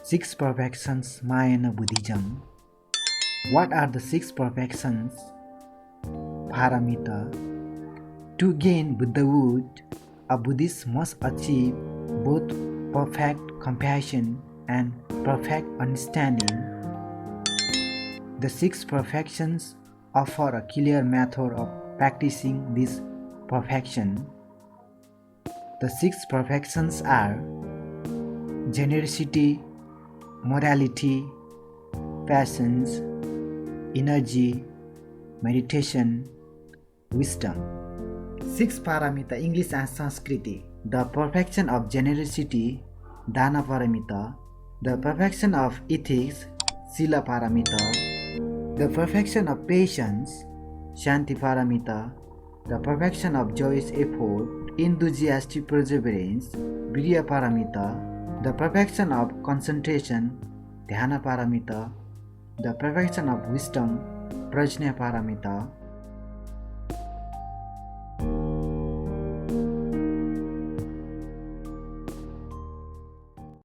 Six perfections Mayana Buddhism. What are the six perfections? Paramita. To gain Buddhahood, a Buddhist must achieve both perfect compassion and perfect understanding. The six perfections offer a clear method of practicing this perfection. The six perfections are generosity, morality, passions, energy, meditation, wisdom. Six Paramita, English and Sanskriti. The perfection of generosity, Dana Paramita. The perfection of ethics, Sila Paramita. The perfection of patience, Shanti Paramita. The perfection of joyous effort, enthusiastic perseverance, Virya Paramita. The perfection of concentration, Dhyana Paramita. The perfection of wisdom, Prajna Paramita.